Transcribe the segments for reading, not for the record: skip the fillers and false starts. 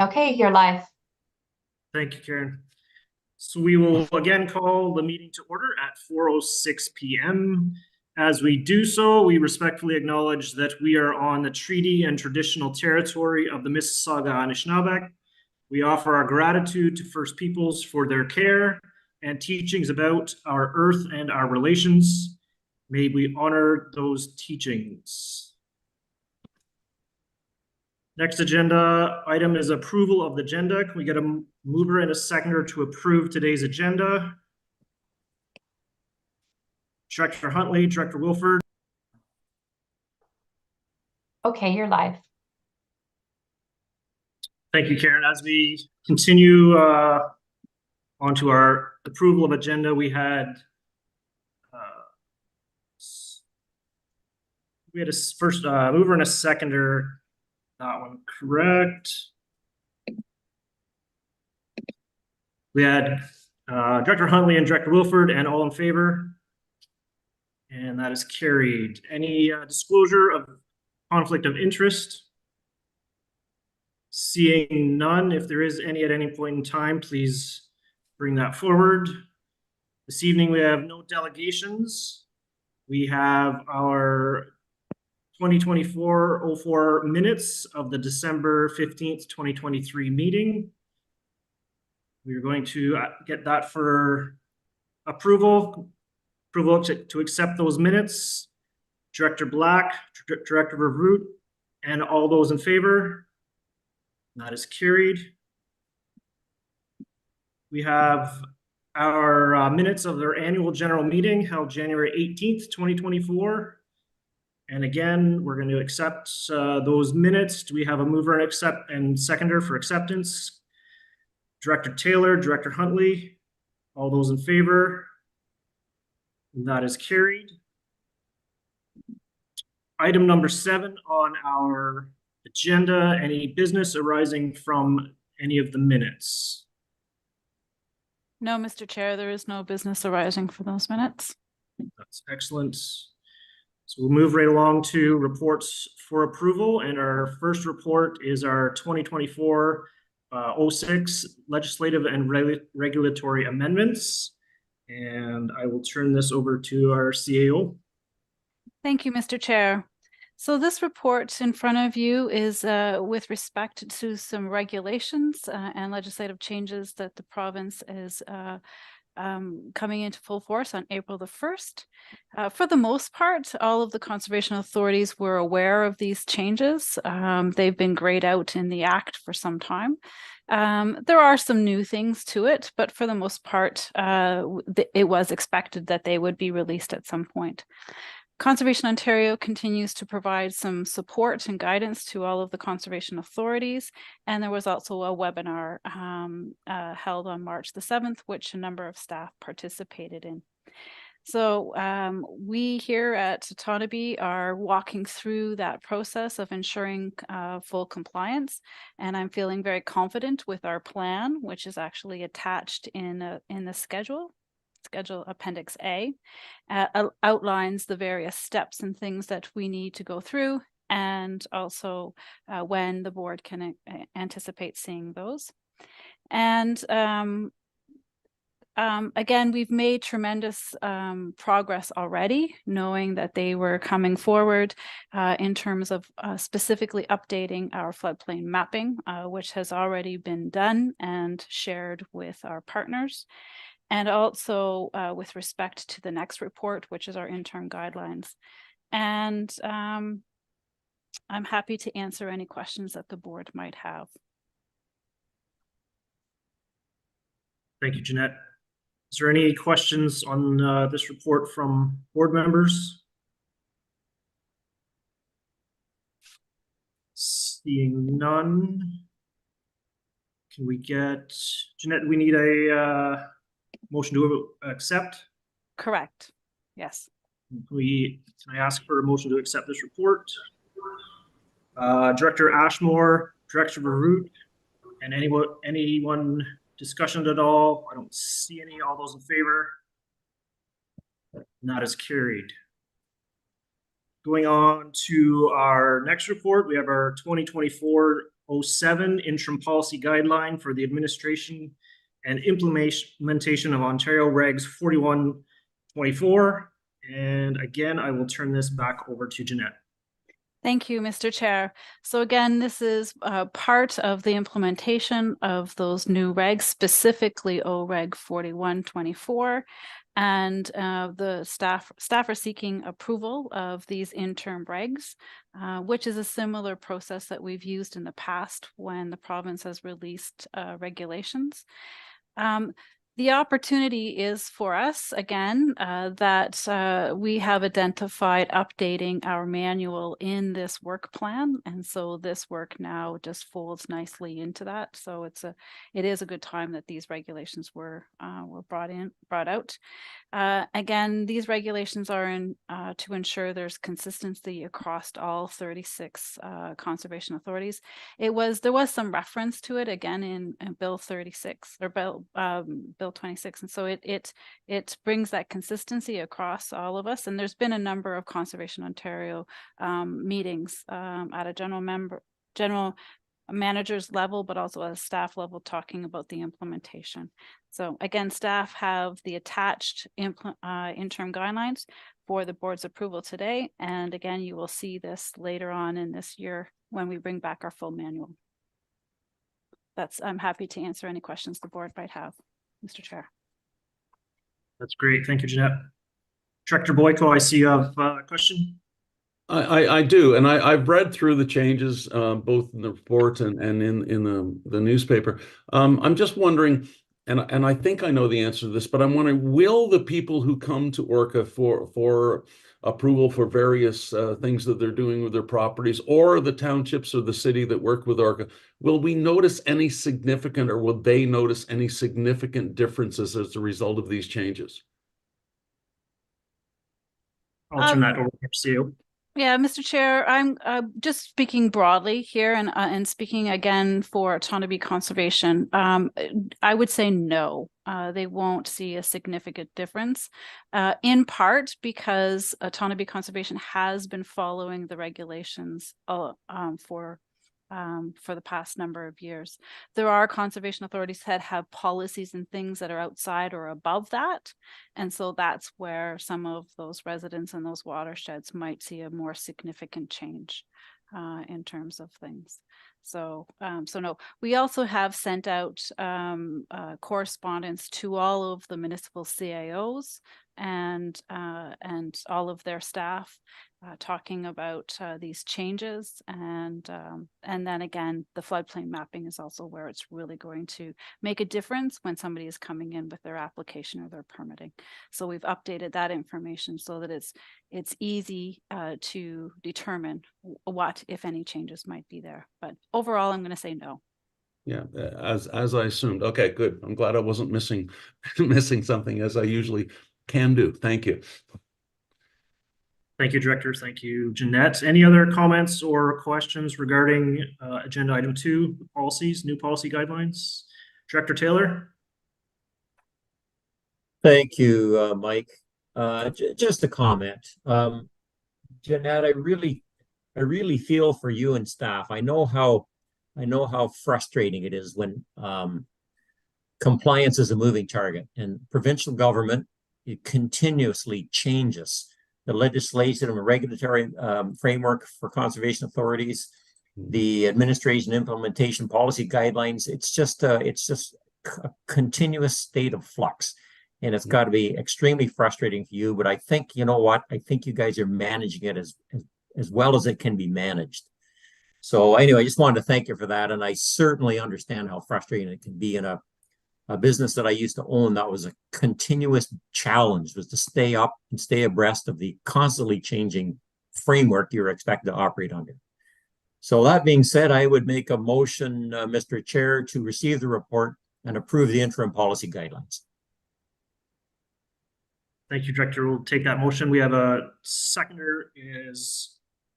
Okay, you're live. Thank you, Karen. So we will again call the meeting to order at 4:06 p.m. As we do so, we respectfully acknowledge that we are on the treaty and traditional territory of the Mississauga Anishinaabe. We offer our gratitude to First Peoples for their care and teachings about our earth and our relations. May we honor those teachings. Next agenda item is approval of the agenda. Can we get a mover and a seconder to approve today's agenda? Director Huntley, Director Wilford. Okay, you're live. Thank you, Karen. As we continue onto our approval of agenda, we had a first mover and a seconder. That one correct. We had Director Huntley and Director Wilford, and all in favor. And that is carried. Any disclosure of conflict of interest? Seeing none, if there is any at any point in time, please bring that forward. This evening, we have no delegations. We have our 2024-04 minutes of the December 15th, 2023 meeting. We are going to get that for approval. Approval to accept those minutes. Director Black, Director Vervoot, and all those in favor. That is carried. We have our minutes of their annual general meeting held January 18th, 2024. And again, we're going to accept those minutes. Do we have a mover and seconder for acceptance? Director Taylor, Director Huntley, all those in favor. That is carried. Item number 7 on our agenda, any business arising from any of the minutes? No, Mr. Chair, there is no business arising for those minutes. That's excellent. So we'll move right along to reports for approval. And our first report is our 2024-06 legislative and regulatory amendments. And I will turn this over to our CAO. Thank you, Mr. Chair. So this report in front of you is with respect to some regulations and legislative changes that the province is coming into full force on April the 1st. For the most part, all of the conservation authorities were aware of these changes. They've been grayed out in the Act for some time. There are some new things to it, but for the most part, it was expected that they would be released at some point. Conservation Ontario continues to provide some support and guidance to all of the conservation authorities, and there was also a webinar held on March the 7th, which a number of staff participated in. So we here at Totonabee are walking through that process of ensuring full compliance, and I'm feeling very confident with our plan, which is actually attached in the schedule Appendix A, outlines the various steps and things that we need to go through, and also when the board can anticipate seeing those. And again, we've made tremendous progress already, knowing that they were coming forward in terms of specifically updating our floodplain mapping, which has already been done and shared with our partners. And also with respect to the next report, which is our interim guidelines. And I'm happy to answer any questions that the board might have. Thank you, Jeanette. Is there any questions on this report from board members? Seeing none. Can we get, Jeanette, we need a motion to accept? Correct. Yes. Can I ask for a motion to accept this report? Director Ashmore, Director Vervoot, and anyone discussion at all? I don't see any. All those in favor? That is carried. Going on to our next report, we have our 2024 407 interim policy guideline for the administration and implementation of Ontario Regs 4124. And again, I will turn this back over to Jeanette. Thank you, Mr. Chair. So again, this is part of the implementation of those new regs, specifically OREG 4124. And the staff are seeking approval of these interim regs, which is a similar process that we've used in the past when the province has released regulations. The opportunity is for us, again, that we have identified updating our manual in this work plan. And so this work now just folds nicely into that. So it is a good time that these regulations were brought out. Again, these regulations are in to ensure there's consistency across all 36 conservation authorities. There was some reference to it again in Bill 36 or Bill 26, and so it brings that consistency across all of us. And there's been a number of Conservation Ontario meetings at a general manager's level, but also at a staff level, talking about the implementation. So again, staff have the attached interim guidelines for the board's approval today. And again, you will see this later on in this year when we bring back our full manual. I'm happy to answer any questions the board might have, Mr. Chair. That's great. Thank you, Jeanette. Director Boyko, I see you have a question. I do, and I've read through the changes, both in the report and in the newspaper. I'm just wondering, and I think I know the answer to this, but I'm wondering, will the people who come to Orca for approval for various things that they're doing with their properties, or the townships or the city that work with Orca, will we notice any significant, or will they notice any significant differences as a result of these changes? I'll turn that over to you. Yeah, Mr. Chair, I'm just speaking broadly here and speaking again for Otonabee Conservation. I would say no, they won't see a significant difference, in part because Otonabee Conservation has been following the regulations for the past number of years. There are conservation authorities that have policies and things that are outside or above that. And so that's where some of those residents and those watersheds might see a more significant change in terms of things. So no, we also have sent out correspondence to all of the municipal CAOs and all of their staff, talking about these changes, and then again, the floodplain mapping is also where it's really going to make a difference when somebody is coming in with their application or their permitting. So we've updated that information so that it's easy to determine what, if any, changes might be there. But overall, I'm going to say no. Yeah, as I assumed. Okay, good. I'm glad I wasn't missing something, as I usually can do. Thank you. Thank you, Director. Thank you, Jeanette. Any other comments or questions regarding agenda item 2, policies, new policy guidelines? Director Taylor? Thank you, Mike. Just a comment. Jeanette, I really feel for you and staff. I know how frustrating it is when compliance is a moving target, and provincial government, it continuously changes the legislation and regulatory framework for conservation authorities, the administration implementation policy guidelines. It's just a continuous state of flux, and it's got to be extremely frustrating for you. But I think, you know what? I think you guys are managing it as well as it can be managed. So anyway, I just wanted to thank you for that. And I certainly understand how frustrating it can be in a business that I used to own. That was a continuous challenge, was to stay up and stay abreast of the constantly changing framework you're expected to operate under. So that being said, I would make a motion, Mr. Chair, to receive the report and approve the interim policy guidelines. Thank you, Director. We'll take that motion. We have a seconder, is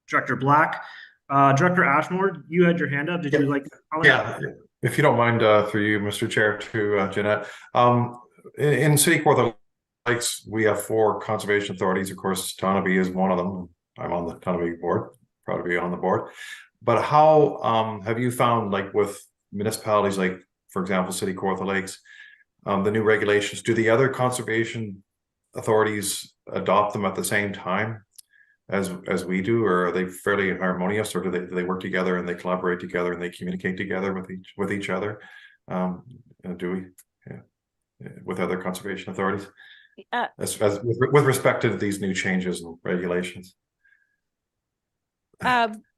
Director Black. Director Ashmore, you had your hand up. Did you like to comment? Yeah, if you don't mind, through you, Mr. Chair, to Jeanette. In City Kawartha Lakes, we have 4 conservation authorities. Of course, Otonabee is one of them. I'm on the Otonabee board, proud to be on the board. But how have you found, like with municipalities, like for example, City Kawartha Lakes, the new regulations? Do the other conservation authorities adopt them at the same time as we do, or are they fairly harmonious, or do they work together and they collaborate together and they communicate together with each other? Do we, with other conservation authorities, as with respect to these new changes and regulations?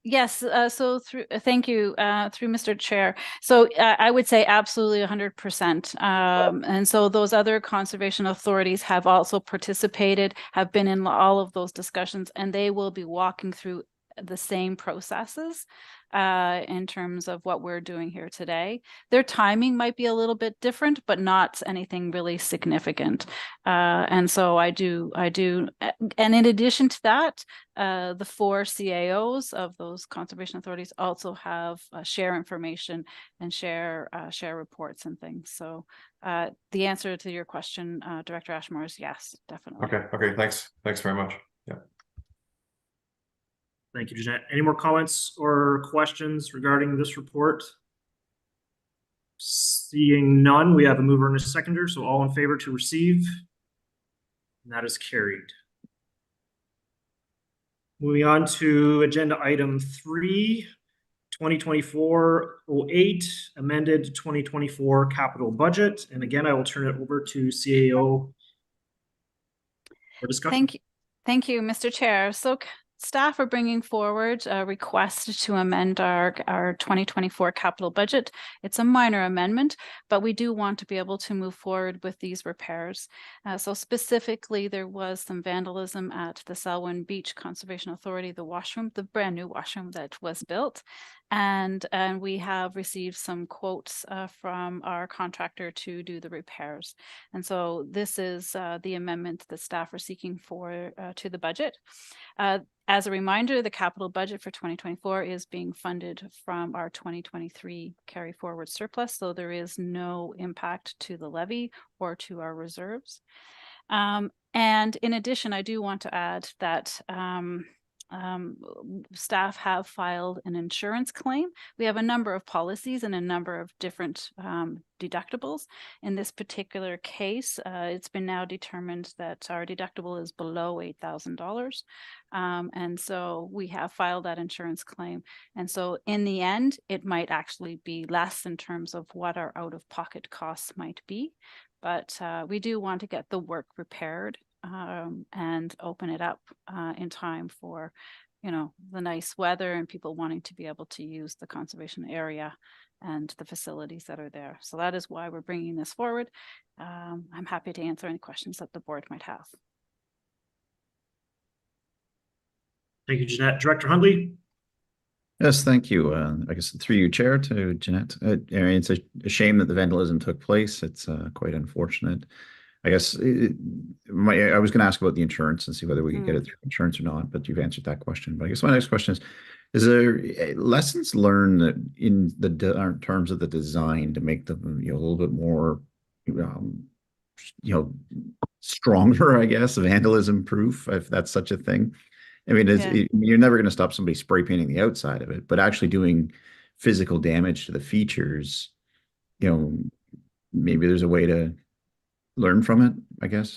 Yes, so thank you, through Mr. Chair. So I would say absolutely 100%. And so those other conservation authorities have also participated, have been in all of those discussions, and they will be walking through the same processes in terms of what we're doing here today. Their timing might be a little bit different, but not anything really significant. And so I do, and in addition to that, the 4 CAOs of those conservation authorities also have share information and share reports and things. So the answer to your question, Director Ashmore, is yes, definitely. Okay, thanks very much. Yeah. Thank you, Jeanette. Any more comments or questions regarding this report? Seeing none, we have a mover and a seconder, so all in favor to receive. And that is carried. Moving on to agenda item 3, 2024-08, amended 2024 capital budget. And again, I will turn it over to CAO for discussion. Thank you, Mr. Chair. So staff are bringing forward a request to amend our 2024 capital budget. It's a minor amendment, but we do want to be able to move forward with these repairs. So specifically, there was some vandalism at the Selwyn Beach Conservation Authority, the washroom, the brand new washroom that was built. And we have received some quotes from our contractor to do the repairs. And so this is the amendment that staff are seeking for to the budget. As a reminder, the capital budget for 2024 is being funded from our 2023 carry forward surplus, so there is no impact to the levy or to our reserves. And in addition, I do want to add that staff have filed an insurance claim. We have a number of policies and a number of different deductibles. In this particular case, it's been now determined that our deductible is below $8,000. And so we have filed that insurance claim. And so in the end, it might actually be less in terms of what our out-of-pocket costs might be. But we do want to get the work repaired and open it up in time for, the nice weather and people wanting to be able to use the conservation area and the facilities that are there. So that is why we're bringing this forward. I'm happy to answer any questions that the board might have. Thank you, Jeanette. Director Hundley? Yes, thank you. I guess through you, Chair, to Jeanette. I mean, it's a shame that the vandalism took place. It's quite unfortunate. I guess I was going to ask about the insurance and see whether we could get it through insurance or not, but you've answered that question. But I guess my next question is there lessons learned that in the terms of the design to make them, a little bit more, stronger, I guess, vandalism proof, if that's such a thing? I mean, you're never going to stop somebody spray painting the outside of it, but actually doing physical damage to the features, maybe there's a way to learn from it, I guess.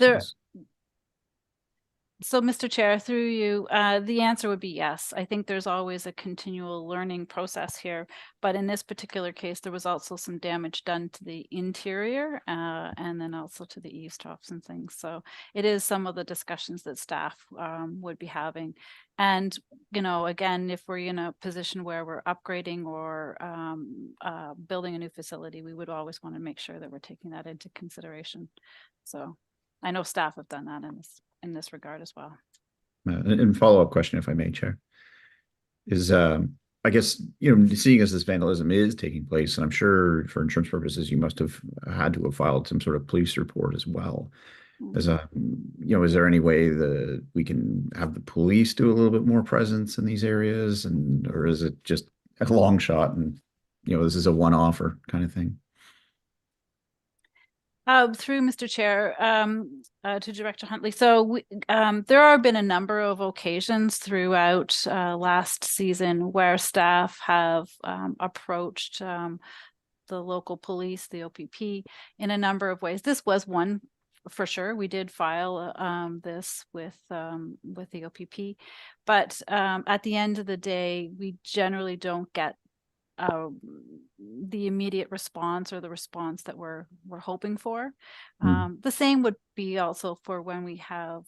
So, Mr. Chair, through you, the answer would be yes. I think there's always a continual learning process here, but in this particular case, there was also some damage done to the interior and then also to the eavesdrops and things. So it is some of the discussions that staff would be having. And, again, if we're in a position where we're upgrading or building a new facility, we would always want to make sure that we're taking that into consideration. So I know staff have done that in this regard as well. And follow-up question, if I may, Chair, is I guess, seeing as this vandalism is taking place, and I'm sure for insurance purposes, you must have had to have filed some sort of police report as well. Is there any way that we can have the police do a little bit more presence in these areas, or is it just a long shot and, this is a one-offer kind of thing? Through Mr. Chair, to Director Huntley. So there have been a number of occasions throughout last season where staff have approached the local police, the OPP, in a number of ways. This was one for sure. We did file this with the OPP, but at the end of the day, we generally don't get the immediate response or the response that we're hoping for. The same would be also for when we have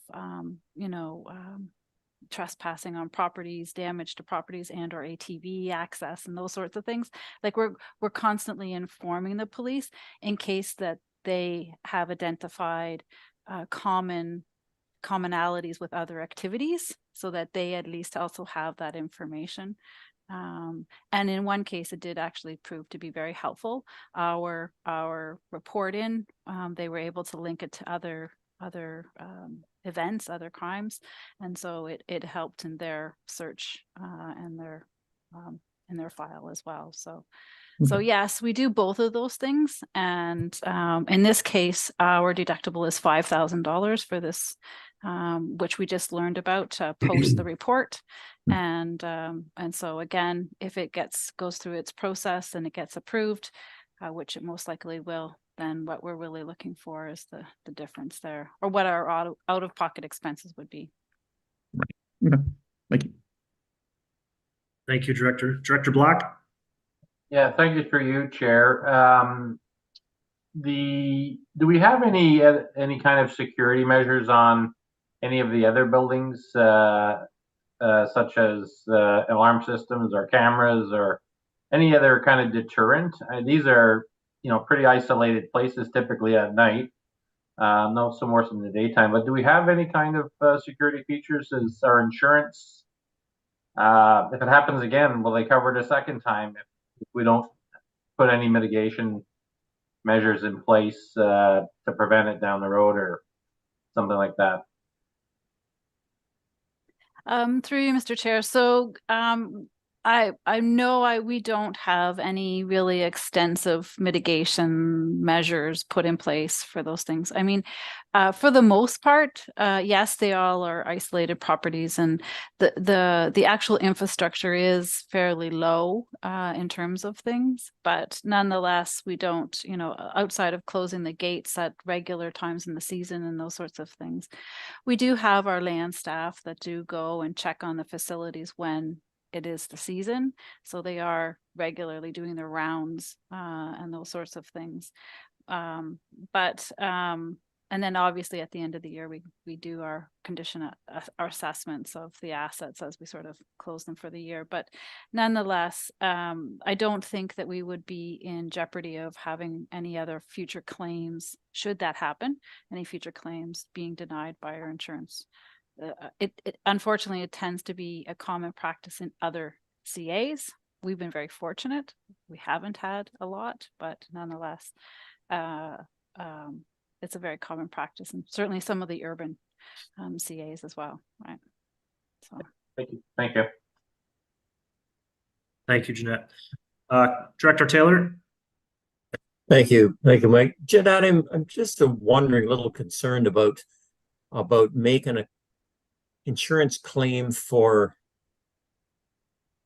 trespassing on properties, damage to properties, and or ATV access and those sorts of things. Like we're constantly informing the police in case that they have identified commonalities with other activities, so that they at least also have that information. And in one case, it did actually prove to be very helpful. Our report they were able to link it to other events, other crimes, and so it helped in their search and in their file as well. So yes, we do both of those things, and in this case, our deductible is $5,000 for this, which we just learned about post the report. And so again, if it goes through its process and it gets approved, which it most likely will, then what we're really looking for is the difference there, or what our out-of-pocket expenses would be. Right. Okay. Thank you. Thank you, Director. Director Black? Yeah, thank you for you, Chair. Do we have any kind of security measures on any of the other buildings, such as alarm systems or cameras or any other kind of deterrent? These are, pretty isolated places typically at night. No, so more in the daytime. But do we have any kind of security features? Is our insurance, if it happens again, will they cover it a second time if we don't put any mitigation measures in place to prevent it down the road or something like that? Through you, Mr. Chair. So I know we don't have any really extensive mitigation measures put in place for those things. I mean, for the most part, yes, they all are isolated properties, and the actual infrastructure is fairly low in terms of things. But nonetheless, we don't, outside of closing the gates at regular times in the season and those sorts of things, we do have our land staff that do go and check on the facilities when it is the season. So they are regularly doing their rounds and those sorts of things. And then obviously at the end of the year, we do our condition, our assessments of the assets as we sort of close them for the year. But nonetheless, I don't think that we would be in jeopardy of having any other future claims, should that happen, any future claims being denied by our insurance. Unfortunately, it tends to be a common practice in other CAs. We've been very fortunate. We haven't had a lot, but nonetheless, it's a very common practice, and certainly some of the urban CAs as well, right? So. Thank you. Thank you. Thank you, Jeanette. Director Taylor? Thank you. Thank you, Mike. Jeanette, I'm just wondering, a little concerned about making an insurance claim for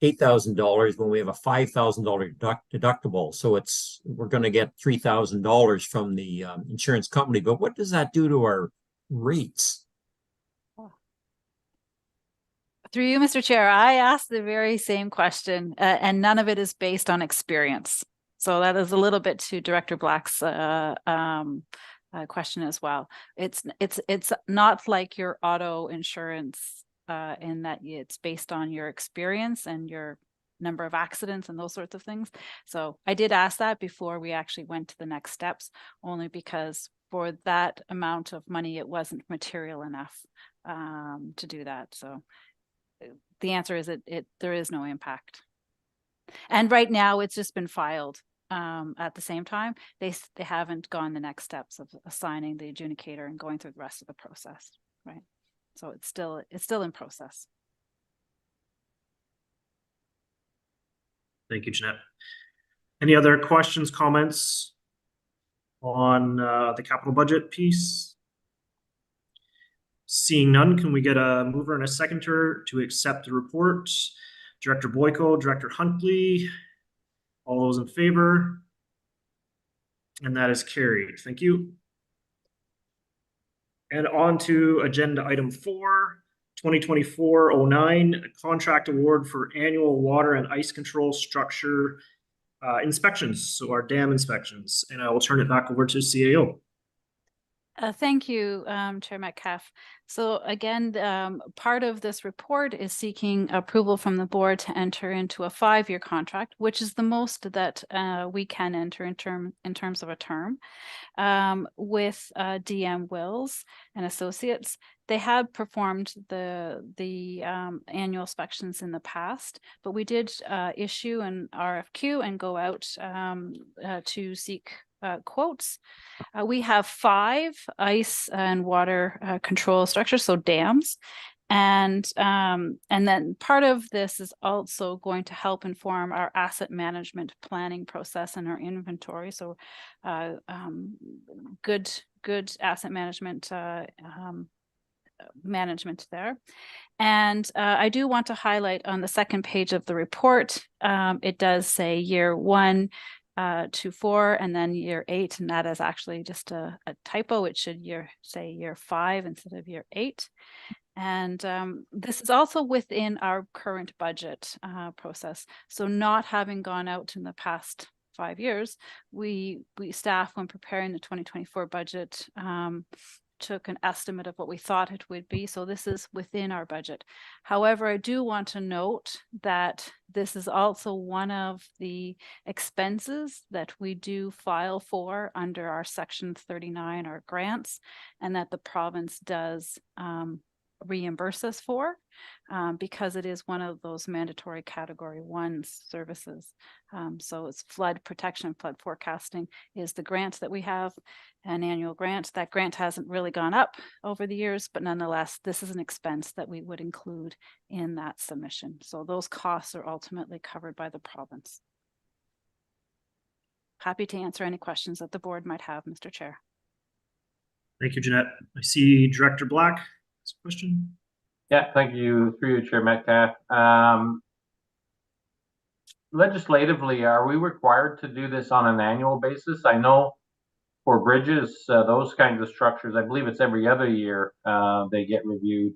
$8,000 when we have a $5,000 deductible. So we're going to get $3,000 from the insurance company. But what does that do to our rates? Through you, Mr. Chair, I asked the very same question, and none of it is based on experience. So that is a little bit to Director Black's question as well. It's not like your auto insurance in that it's based on your experience and your number of accidents and those sorts of things. So I did ask that before we actually went to the next steps, only because for that amount of money, it wasn't material enough to do that. So the answer is there is no impact. And right now it's just been filed. At the same time, they haven't gone the next steps of assigning the adjudicator and going through the rest of the process, right? So it's still in process. Thank you, Jeanette. Any other questions, comments, on the capital budget piece? Seeing none, can we get a mover and a seconder to accept the report? Director Boyko, Director Huntley, all those in favor? And that is carried. Thank you. And on to agenda item 4, 2024-09, contract award for annual water and ice control structure inspections, so our dam inspections. And I will turn it back over to CAO. Thank you, Chair Metcalf. So again, part of this report is seeking approval from the board to enter into a 5-year contract, which is the most that we can enter in terms of a term, with DM Wills and Associates. They have performed the annual inspections in the past, but we did issue an RFQ and go out to seek quotes. We have 5 ice and water control structures, so dams. And then part of this is also going to help inform our asset management planning process and our inventory. So good asset management management there. And I do want to highlight on the second page of the report, it does say year 1 to 4 and then year 8, and that is actually just a typo. It should say year 5 instead of year 8. And this is also within our current budget process. So not having gone out in the past 5 years, we staff, when preparing the 2024 budget, took an estimate of what we thought it would be. So this is within our budget. However, I do want to note that this is also one of the expenses that we do file for under our Section 39, our grants, and that the province does reimburse us for, because it is one of those mandatory Category 1 services. So it's flood protection, flood forecasting is the grant that we have, an annual grant. That grant hasn't really gone up over the years, but nonetheless, this is an expense that we would include in that submission. So those costs are ultimately covered by the province. Happy to answer any questions that the board might have, Mr. Chair. Thank you, Jeanette. I see Director Black has a question. Yeah, thank you, through you, Chair Metcalf. Legislatively, are we required to do this on an annual basis? I know for bridges, those kinds of structures, I believe it's every other year they get reviewed.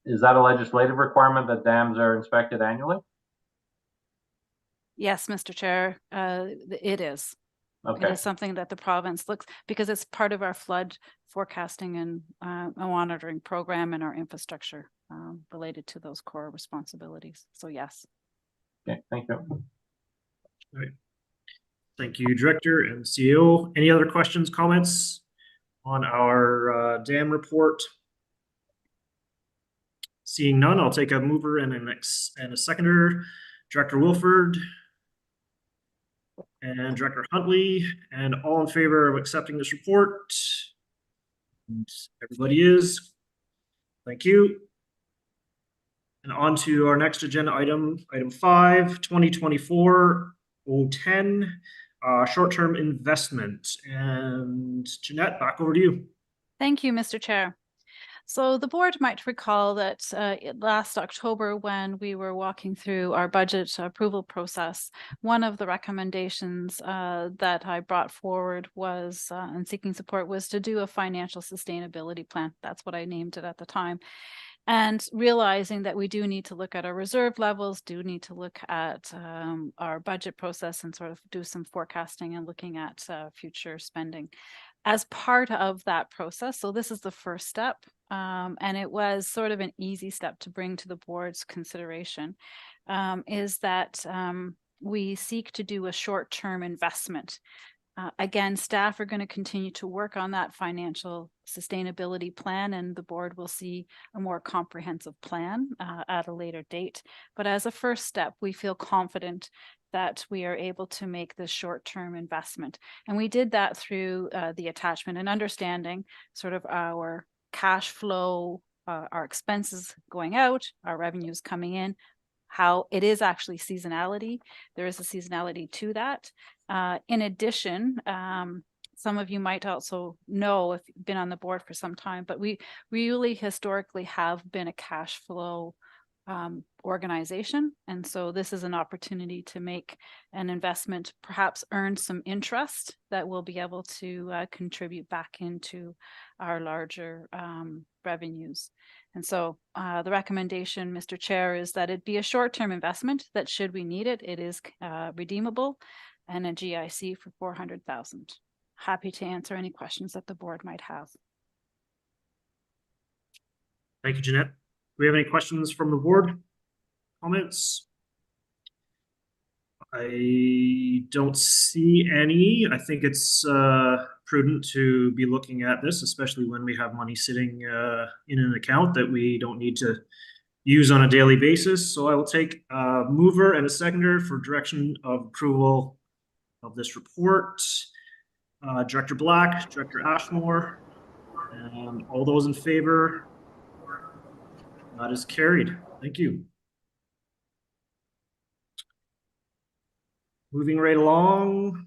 Is that a legislative requirement that dams are inspected annually? Yes, Mr. Chair, it is. Okay. It is something that the province looks, because it's part of our flood forecasting and monitoring program and our infrastructure related to those core responsibilities. So yes. Okay, thank you. All right. Thank you, Director and CEO. Any other questions, comments on our dam report? Seeing none, I'll take a mover and a seconder. Director Wilford and Director Huntley, and all in favor of accepting this report? Everybody is. Thank you. And on to our next agenda item, item 5, 2024-010, short-term investment. And Jeanette, back over to you. Thank you, Mr. Chair. So the board might recall that last October, when we were walking through our budget approval process, one of the recommendations that I brought forward was, and seeking support, was to do a financial sustainability plan. That's what I named it at the time. And realizing that we do need to look at our reserve levels, do need to look at our budget process and sort of do some forecasting and looking at future spending. As part of that process, so this is the first step, and it was sort of an easy step to bring to the board's consideration, is that we seek to do a short-term investment. Again, staff are going to continue to work on that financial sustainability plan, and the board will see a more comprehensive plan at a later date. But as a first step, we feel confident that we are able to make this short-term investment. And we did that through the attachment and understanding sort of our cash flow, our expenses going out, our revenues coming in, how it is actually seasonality. There is a seasonality to that. In addition, some of you might also know if you've been on the board for some time, but we really historically have been a cash flow organization. And so this is an opportunity to make an investment, perhaps earn some interest that will be able to contribute back into our larger revenues. And so the recommendation, Mr. Chair, is that it be a short-term investment that should we need it, it is redeemable, and a GIC for 400,000. Happy to answer any questions that the board might have. Thank you, Jeanette. Do we have any questions from the board? Comments? I don't see any. I think it's prudent to be looking at this, especially when we have money sitting in an account that we don't need to use on a daily basis. So I will take a mover and a seconder for direction of approval of this report. Director Black, Director Ashmore, and all those in favor. That is carried. Thank you. Moving right along,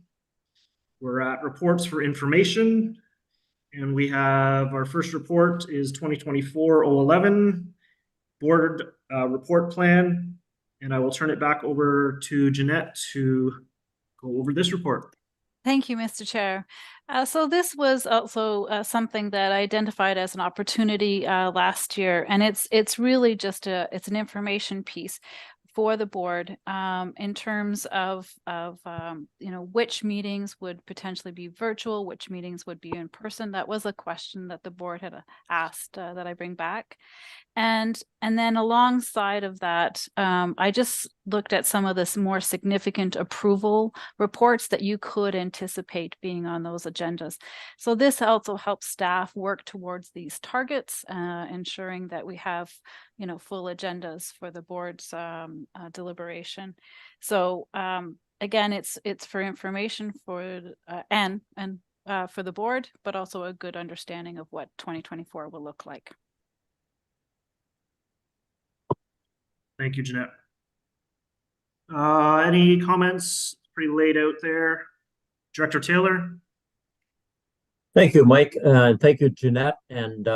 we're at reports for information, and we have our first report is 2024-011 board report plan, and I will turn it back over to Jeanette to go over this report. Thank you, Mr. Chair. So this was also something that I identified as an opportunity last year, and it's really just it's an information piece for the board in terms of which meetings would potentially be virtual, which meetings would be in person. That was a question that the board had asked that I bring back. And then alongside of that, I just looked at some of this more significant approval reports that you could anticipate being on those agendas. So this also helps staff work towards these targets, ensuring that we have, full agendas for the board's deliberation. So again, it's for information for and for the board, but also a good understanding of what 2024 will look like. Thank you, Jeanette. Any comments? Pretty laid out there. Director Taylor? Thank you, Mike. Thank you, Jeanette. And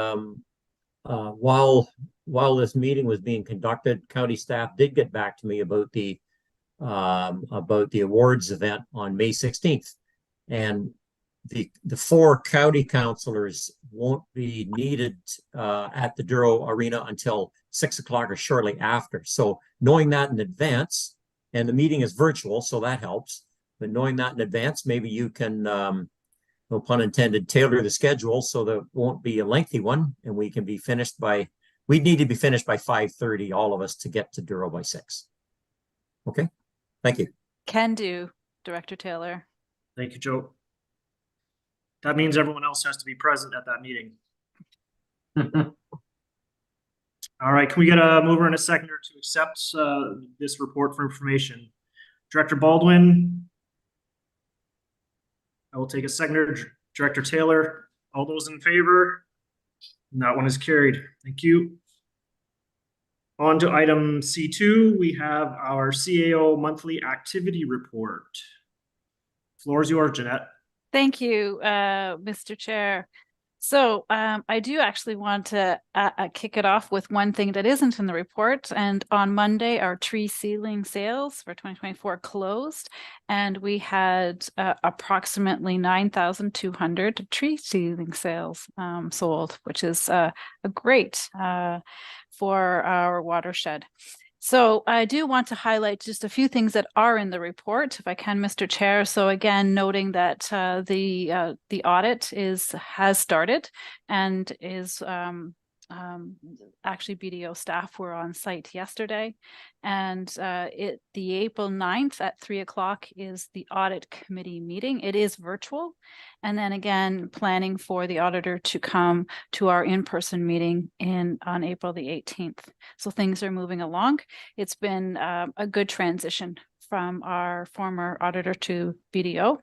while this meeting was being conducted, county staff did get back to me about the awards event on May 16th. And the 4 county councilors won't be needed at the Douro Arena until 6 o'clock or shortly after. So knowing that in advance, and the meeting is virtual, so that helps, but knowing that in advance, maybe you can, no pun intended, tailor the schedule so that it won't be a lengthy one, and we can be finished by, we need to be finished by 5:30, all of us, to get to Douro by 6. Okay, thank you. Can do, Director Taylor. Thank you, Joe. That means everyone else has to be present at that meeting. All right, can we get a mover and a seconder to accept this report for information? Director Baldwin. I will take a seconder. Director Taylor. All those in favor? And that one is carried. Thank you. On to item C2, we have our CAO monthly activity report. Floor is yours, Jeanette. Thank you, Mr. Chair. So I do actually want to kick it off with one thing that isn't in the report. And on Monday, our tree ceiling sales for 2024 closed, and we had approximately 9,200 tree ceiling sales sold, which is great for our watershed. So I do want to highlight just a few things that are in the report, if I can, Mr. Chair. So again, noting that the audit has started and is actually BDO staff were on site yesterday, and the April 9th at 3 o'clock is the audit committee meeting. It is virtual, and then again planning for the auditor to come to our in-person meeting on April the 18th. So things are moving along. It's been a good transition from our former auditor to BDO,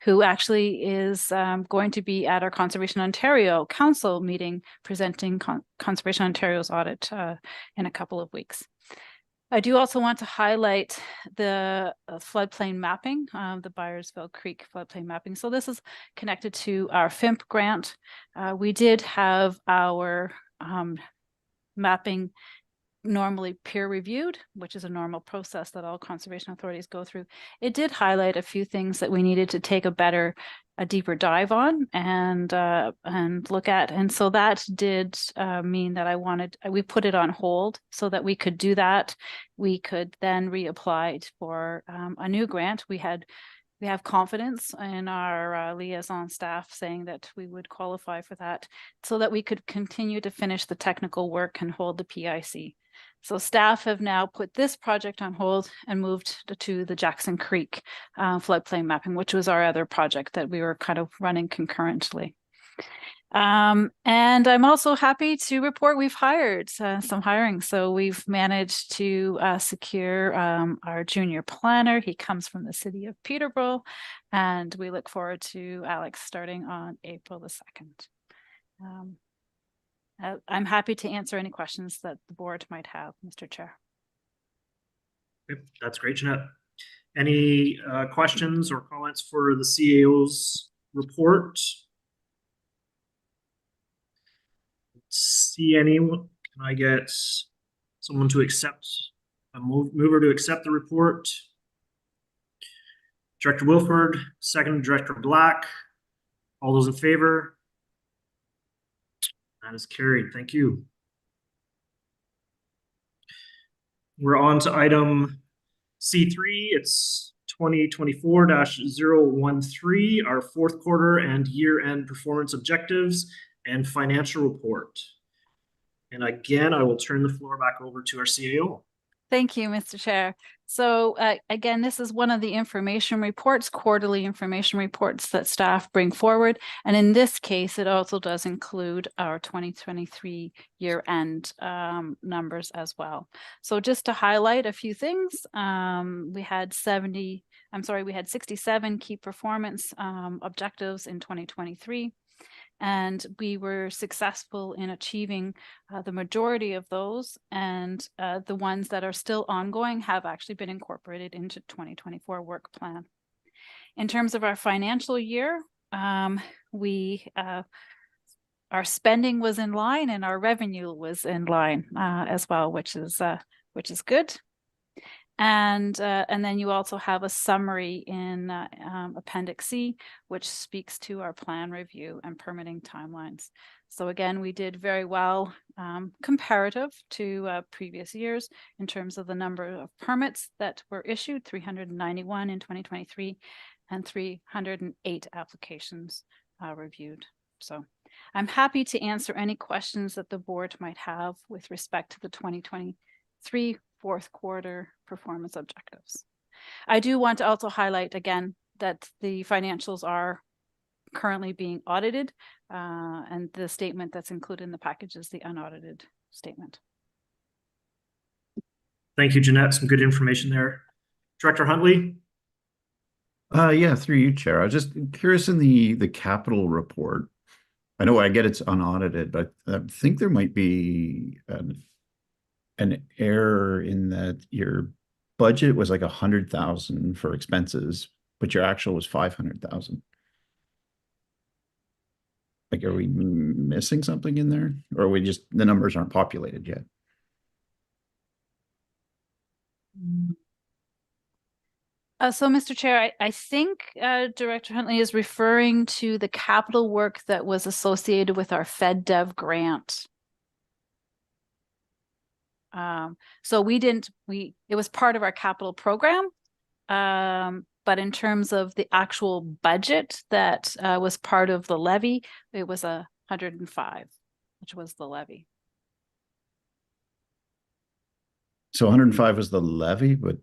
who actually is going to be at our Conservation Ontario Council meeting presenting Conservation Ontario's audit in a couple of weeks. I do also want to highlight the floodplain mapping, the Byersville Creek floodplain mapping. So this is connected to our FIMP grant. We did have our mapping normally peer reviewed, which is a normal process that all conservation authorities go through. It did highlight a few things that we needed to take a deeper dive on and look at. And so that did mean that we put it on hold so that we could do that. We could then reapply for a new grant. We have confidence in our liaison staff saying that we would qualify for that so that we could continue to finish the technical work and hold the PIC. So staff have now put this project on hold and moved to the Jackson Creek floodplain mapping, which was our other project that we were kind of running concurrently. And I'm also happy to report we've hired some hiring. So we've managed to secure our junior planner. He comes from the city of Peterborough, and we look forward to Alex starting on April the 2nd. I'm happy to answer any questions that the board might have, Mr. Chair. Okay, that's great, Jeanette. Any questions or comments for the CAO's report? See anyone? Can I get someone to accept a mover to accept the report? Director Wilford, second Director Black. All those in favor? That is carried. Thank you. We're on to item C3. It's 2024-013, our fourth quarter and year-end performance objectives and financial report. And again, I will turn the floor back over to our CAO. Thank you, Mr. Chair. So again, this is one of the information reports, quarterly information reports that staff bring forward. And in this case, it also does include our 2023 year-end numbers as well. So just to highlight a few things, we had 67 key performance objectives in 2023. And we were successful in achieving the majority of those, and the ones that are still ongoing have actually been incorporated into 2024 work plan. In terms of our financial year, our spending was in line and our revenue was in line as well, which is good. And then you also have a summary in Appendix C, which speaks to our plan review and permitting timelines. So again, we did very well comparative to previous years in terms of the number of permits that were issued, 391 in 2023, and 308 applications reviewed. So I'm happy to answer any questions that the board might have with respect to the 2023 fourth quarter performance objectives. I do want to also highlight again that the financials are currently being audited, and the statement that's included in the package is the unaudited statement. Thank you, Jeanette. Some good information there. Director Huntley? Yeah, through you, Chair. I was just curious in the capital report. I know I get it's unaudited, but I think there might be an error in that your budget was like 100,000 for expenses, but your actual was 500,000. Like, are we missing something in there, or are we just the numbers aren't populated yet? So, Mr. Chair, I think Director Huntley is referring to the capital work that was associated with our FedDev grant. So it was part of our capital program, but in terms of the actual budget that was part of the levy, it was 105, which was the levy. So 105 was the levy, but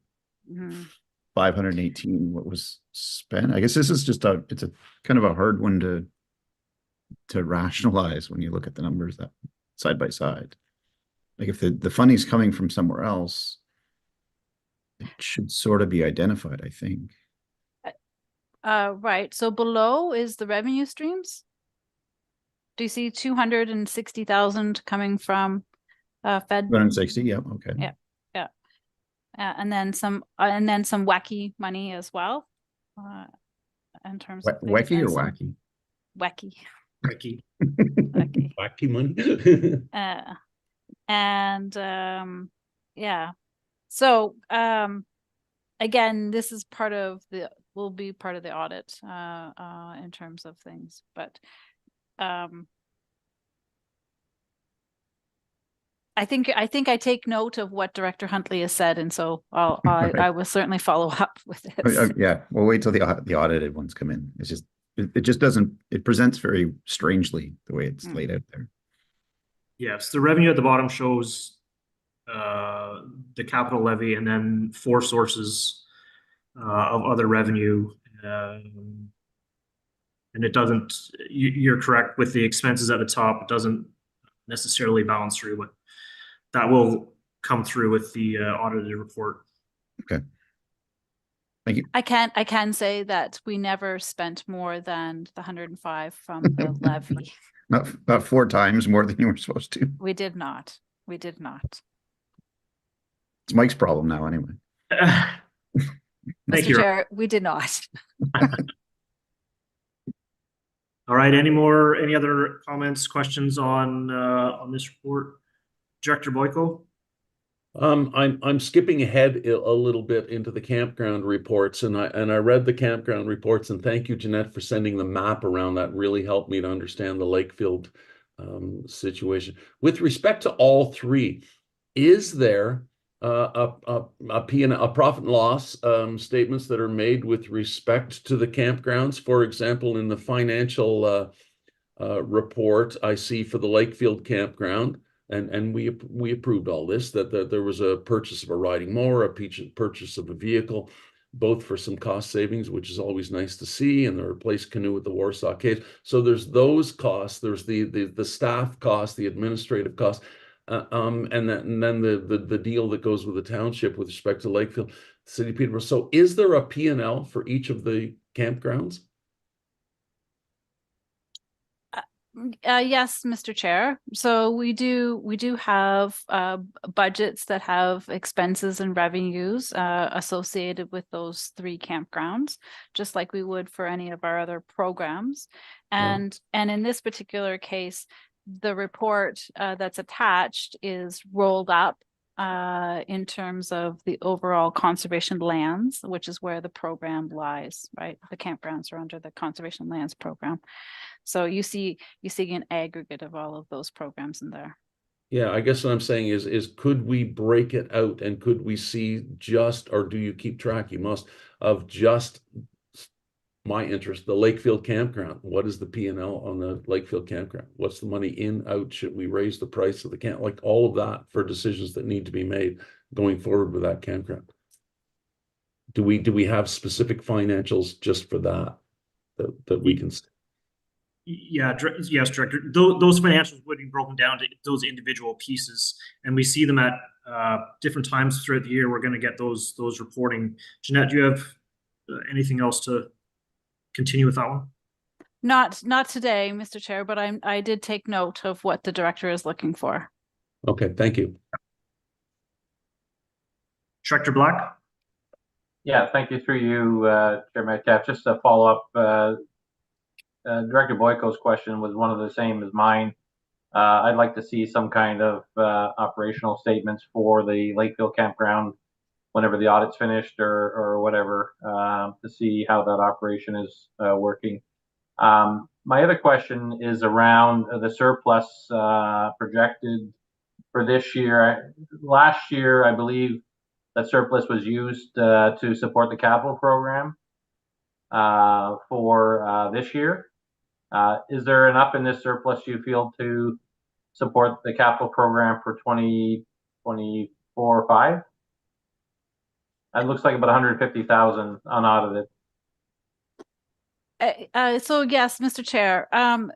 518 what was spent. I guess this is just it's a kind of a hard one to rationalize when you look at the numbers that side by side. Like, if the funding's coming from somewhere else, it should sort of be identified, I think. Right. So below is the revenue streams. Do you see 260,000 coming from Fed? 160, yeah, okay. Yeah. and then some wacky money as well. In terms of things, Wacky and or some- wacky? Wacky. Ricky. Wacky. Wacky money. Yeah. So again, this is will be part of the audit in terms of things, but I think I take note of what Director Huntley has said, and so I will certainly follow up with this. Yeah, we'll wait till the audited ones come in. It's just it just doesn't, it presents very strangely the way it's laid out there. Yes, the revenue at the bottom shows the capital levy and then 4 sources of other revenue. And it doesn't, you're correct with the expenses at the top, it doesn't necessarily balance through, but that will come through with the audited report. Okay. Thank you. I can say that we never spent more than the 105 from the levy. Not 4 times more than you were supposed to. We did not. It's Mike's problem now, anyway. Thank Mr. you. Chair, we did not. All right, any other comments, questions on this report? Director Boyko? I'm skipping ahead a little bit into the campground reports, and I read the campground reports, and thank you, Jeanette, for sending the map around. That really helped me to understand the Lakefield situation. With respect to all 3, is there a profit and loss statements that are made with respect to the campgrounds? For example, in the financial report I see for the Lakefield campground, and we approved all this, that there was a purchase of a riding mower, a purchase of a vehicle, both for some cost savings, which is always nice to see, and the replaced canoe at the Warsaw Cave. So there's those costs. There's the staff costs, the administrative costs, and then the deal that goes with the township with respect to Lakefield, City of Peterborough. So is there a P&L for each of the campgrounds? Yes, Mr. Chair. So we do have budgets that have expenses and revenues associated with those 3 campgrounds, just like we would for any of our other programs. And in this particular case, the report that's attached is rolled up in terms of the overall conservation lands, which is where the program lies, right? The campgrounds are under the conservation lands program. So you see an aggregate of all of those programs in there. Yeah, I guess what I'm saying is could we break it out, and could we see just, or do you keep track, you must, of just my interest, the Lakefield campground? What is the P&L on the Lakefield campground? What's the money in, out? Should we raise the price of the camp? Like all of that for decisions that need to be made going forward with that campground. Do we have specific financials just for that we can see? Yeah, yes, Director. Those financials would be broken down to those individual pieces, and we see them at different times throughout the year. We're going to get those reporting. Jeanette, do you have anything else to continue with that one? Not today, Mr. Chair, but I did take note of what the director is looking for. Okay, thank you. Director Black? Yeah, thank you through you, Chair Metcalf. Just to follow up, Director Boyko's question was one of the same as mine. I'd like to see some kind of operational statements for the Lakefield campground whenever the audit's finished or whatever, to see how that operation is working. My other question is around the surplus projected for this year. Last year, I believe that surplus was used to support the capital program for this year. Is there enough in this surplus you feel to support the capital program for 2024-5? It looks like about 150,000 unaudited. So yes, Mr. Chair.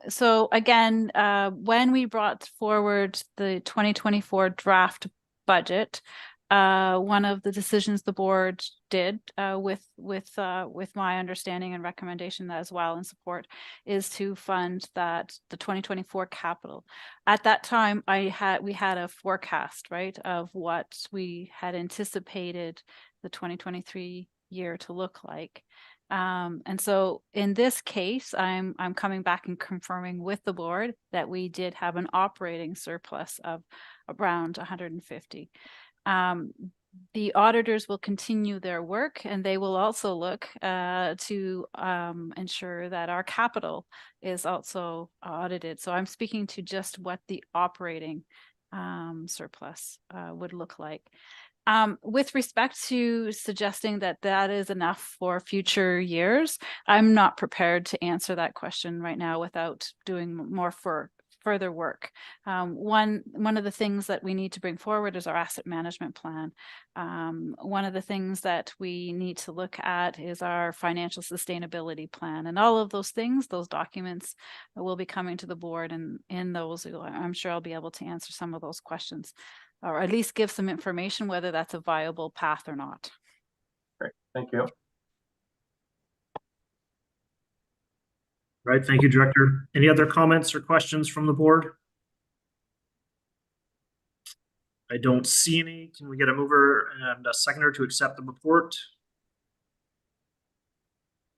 So again, when we brought forward the 2024 draft budget, one of the decisions the board did with my understanding and recommendation as well and support is to fund the 2024 capital. At that time, we had a forecast, right, of what we had anticipated the 2023 year to look like. And so in this case, I'm coming back and confirming with the board that we did have an operating surplus of around 150. The auditors will continue their work, and they will also look to ensure that our capital is also audited. So I'm speaking to just what the operating surplus would look like. With respect to suggesting that that is enough for future years, I'm not prepared to answer that question right now without doing more further work. One of the things that we need to bring forward is our asset management plan. One of the things that we need to look at is our financial sustainability plan, and all of those things, those documents will be coming to the board, and in those, I'm sure I'll be able to answer some of those questions, or at least give some information whether that's a viable path or not. Great, thank you. Right, thank you, Director. Any other comments or questions from the board? I don't see any. Can we get a mover and a seconder to accept the report?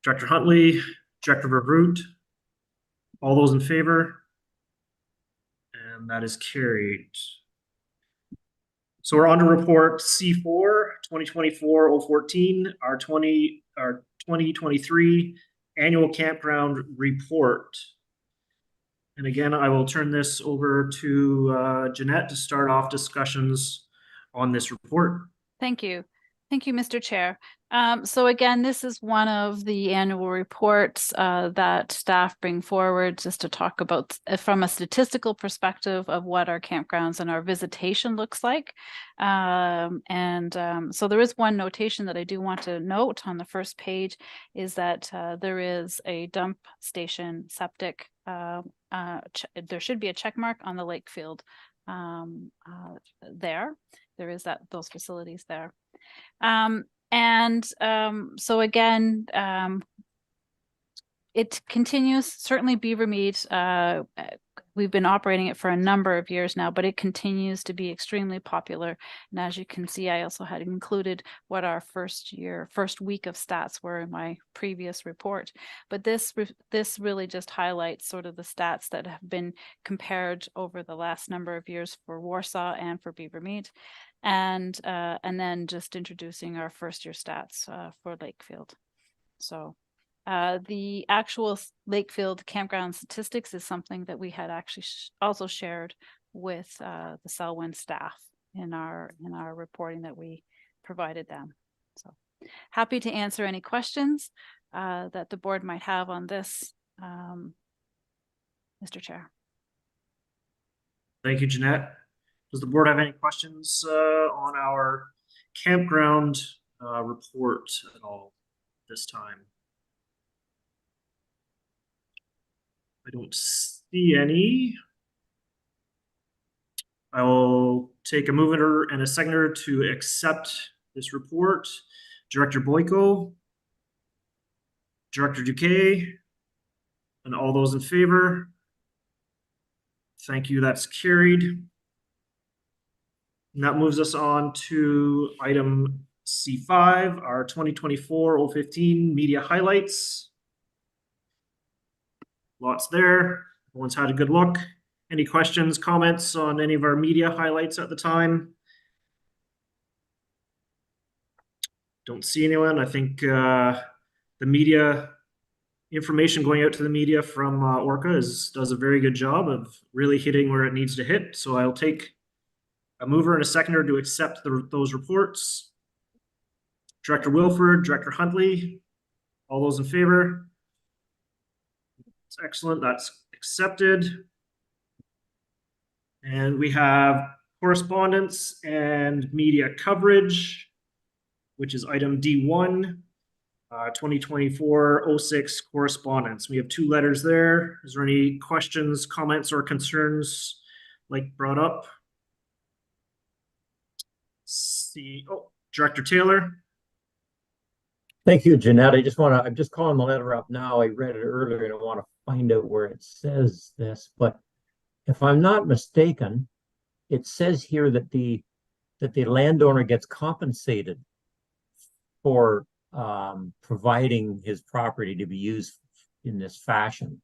Director Huntley, Director Vervoort, all those in favor? And that is carried. So we're on to report C4 2024-014, our 2023 annual campground report. And again, I will turn this over to Jeanette to start off discussions on this report. Thank you. Thank you, Mr. Chair. So again, this is one of the annual reports that staff bring forward just to talk about from a statistical perspective of what our campgrounds and our visitation looks like. So there is one notation that I do want to note on the first page is that there is a dump station septic. There should be a check mark on the lake field there. There is those facilities there. So again, it continues, certainly Beavermead, we've been operating it for a number of years now, but it continues to be extremely popular. And as you can see, I also had included what our first week of stats were in my previous report. But this really just highlights sort of the stats that have been compared over the last number of years for Warsaw and for Beavermead. And then just introducing our first year stats for Lakefield. So the actual Lakefield campground statistics is something that we had actually also shared with the Selwyn staff in our reporting that we provided them. So happy to answer any questions that the board might have on this, Mr. Chair. Thank you, Jeanette. Does the board have any questions on our campground report at all this time? I don't see any. I will take a mover and a seconder to accept this report. Director Boyko, Director Duque, and all those in favor. Thank you, that's carried. And that moves us on to item C5, our 2024-015 media highlights. Lots there. Everyone's had a good look. Any questions, comments on any of our media highlights at the time? Don't see anyone. I think the media information going out to the media from Orca does a very good job of really hitting where it needs to hit. So I'll take a mover and a seconder to accept those reports. Director Wilford, Director Huntley, all those in favor? That's excellent. That's accepted. And we have correspondence and media coverage, which is item D1, 2024-06 correspondence. We have 2 letters there. Is there any questions, comments, or concerns like brought up? see, oh, Director Taylor. Thank you, Jeanette. I'm just calling the letter up now. I read it earlier and I want to find out where it says this, but if I'm not mistaken, it says here that the landowner gets compensated for providing his property to be used in this fashion.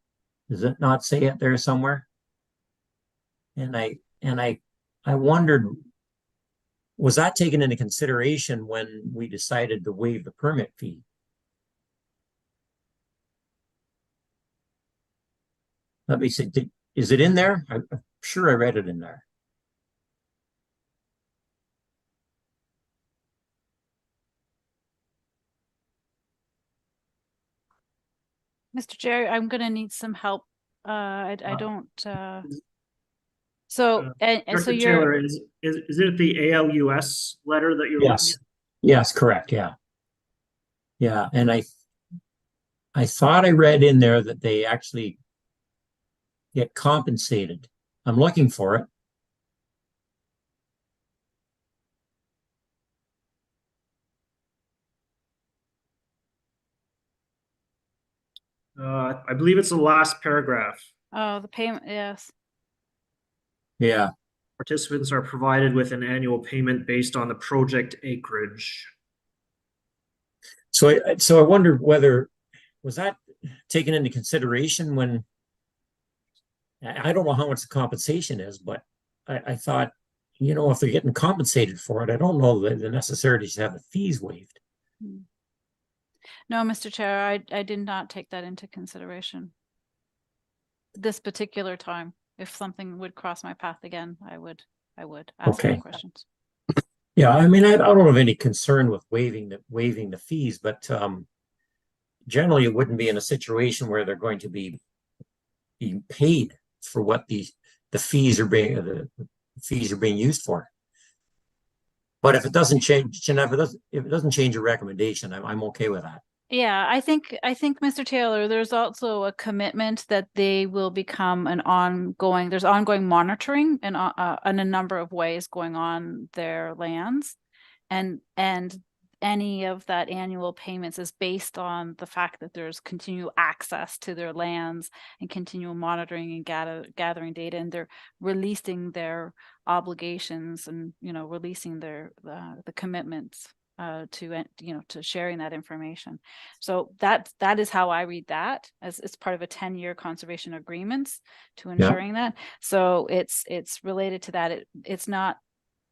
Does it not say it there somewhere? And I wondered, was that taken into consideration when we decided to waive the permit fee? Let me see. Is it in there? I'm sure I read it in there. Mr. Chair, I'm gonna need some help. I don't, so, and so Director you're, Taylor, is it the ALUS letter that you're looking Yes. at? Yes, correct. Yeah. Yeah. And I thought I read in there that they actually get compensated. I'm looking for it. I believe it's the last paragraph. oh, the payment, yes. Yeah. Participants are provided with an annual payment based on the project acreage. So I wondered whether, was that taken into consideration when, I don't know how much the compensation is, but I thought, you know, if they're getting compensated for it, I don't know that the necessity to have the fees waived. No, Mr. Chair, I did not take that into consideration. This particular time, if something would cross my path again, I would ask Okay. more questions. Yeah, I mean, I don't have any concern with waiving the fees, but generally it wouldn't be in a situation where they're going to be paid for what the fees are being used for. But if it doesn't change, if it doesn't change your recommendation, I'm okay with that. Yeah, I think Mr. Taylor, there's also a commitment that they will become there's ongoing monitoring in a number of ways going on their lands. And any of that annual payments is based on the fact that there's continual access to their lands and continual monitoring and gathering data, and they're releasing their obligations and, you know, releasing their the commitments to sharing that information. So that is how I read that, as it's part of a 10-year conservation agreements to ensuring that. So it's related to that. It's not,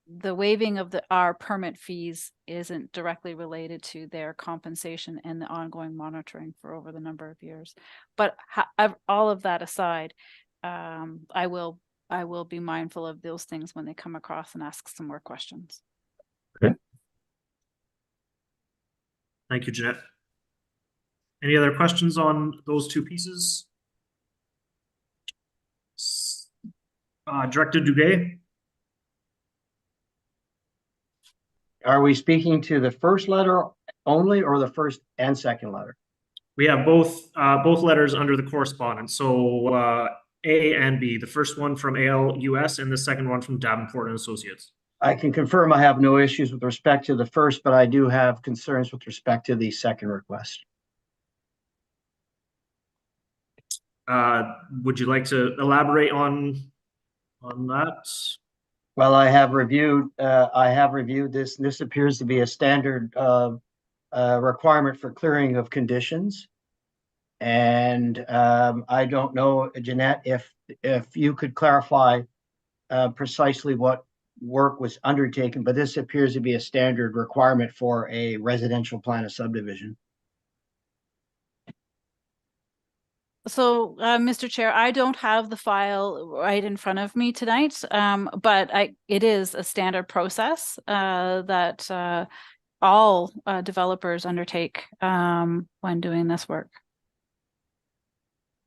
the waiving of our permit fees isn't directly related to their compensation and the ongoing monitoring for over the number of years. But all of that aside, I will be mindful of those things when they come across and ask some more questions. Okay. Thank you, Jeanette. Any other questions on those two pieces? Director Dugay? Are we speaking to the first letter only or the first and second letter? We have both letters under the correspondence. So A and B, the first one from ALUS and the second one from Davenport and Associates. I can confirm I have no issues with respect to the first, but I do have concerns with respect to the second request. Would you like to elaborate on that? Well, I have reviewed this. This appears to be a standard requirement for clearing of conditions. And I don't know, Jeanette, if you could clarify precisely what work was undertaken, but this appears to be a standard requirement for a residential plan of subdivision. So, Mr. Chair, I don't have the file right in front of me tonight, but it is a standard process that all developers undertake when doing this work.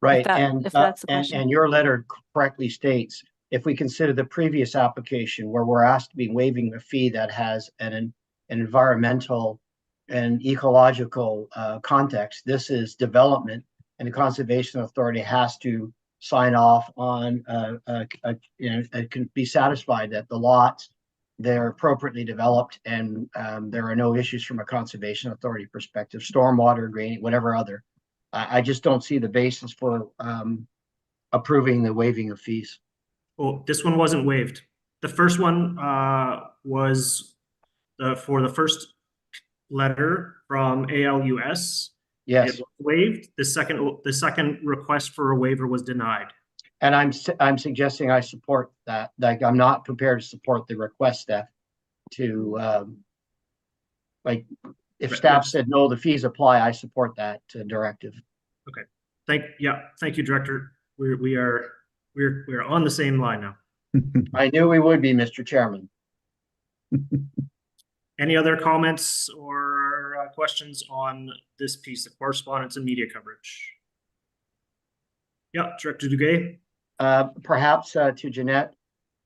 Right, if that's the question. and your letter correctly states, if we consider the previous application where we're asked to be waiving a fee that has an environmental and ecological context, this is development, and the Conservation Authority has to sign off on, can be satisfied that the lots they're appropriately developed, and there are no issues from a conservation authority perspective, stormwater, drainage, whatever other. I just don't see the basis for approving the waiving of fees. Oh, this one wasn't waived. The first one was for the first letter from ALUS. Yes, It was waived. The second request for a waiver was denied. and I'm suggesting I support that. Like, I'm not prepared to support the request staff to like, if staff said no, the fees apply, I support that directive. Thank you, Director. We're on the same line now. I knew we would be, Mr. Chairman. Any other comments or questions on this piece, the correspondence and media coverage? Yeah, Director Duguay. Perhaps to Jeanette,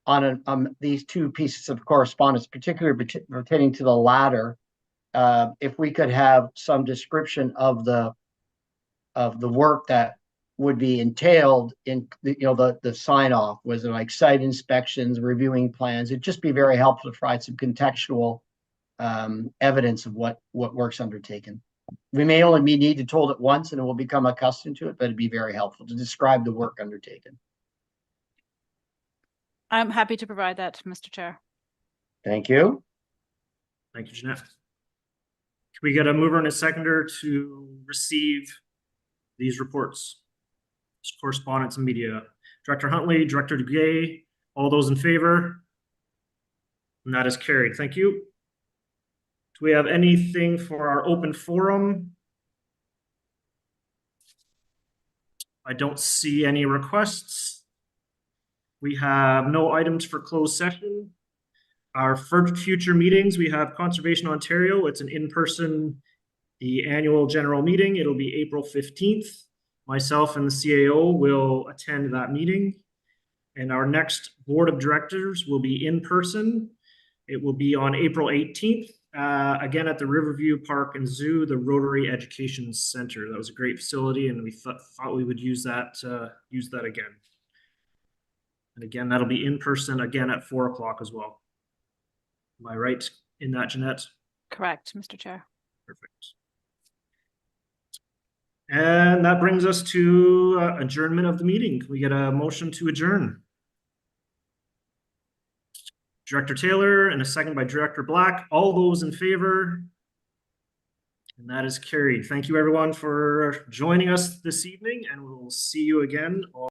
on these two pieces of correspondence, particularly pertaining to the latter, if we could have some description of the work that would be entailed in the sign off. Was it like site inspections, reviewing plans? It'd just be very helpful to provide some contextual evidence of what work's undertaken. We may only need to told it once and it will become accustomed to it, but it'd be very helpful to describe the work undertaken. I'm happy to provide that, Mr. Chair. Thank you. Thank you, Jeanette. Can we get a mover and a seconder to receive these reports? Correspondence and media. Director Huntley, Director Duguay, all those in favor? And that is carried. Thank you. Do we have anything for our open forum? I don't see any requests. We have no items for closed session. Our first future meetings, we have Conservation Ontario. It's an in-person, the annual general meeting. It'll be April 15th. Myself and the CAO will attend that meeting. And our next board of directors will be in person. It will be on April 18th, again at the Riverview Park and Zoo, the Rotary Education Center. That was a great facility, and we thought we would use that again. And again, that'll be in person again at 4 o'clock as well. Am I right in that, Jeanette? Correct, Mr. Chair. Perfect. And that brings us to adjournment of the meeting. Can we get a motion to adjourn? Director Taylor and a second by Director Black. All those in favor? And that is carried. Thank you everyone for joining us this evening, and we'll see you again on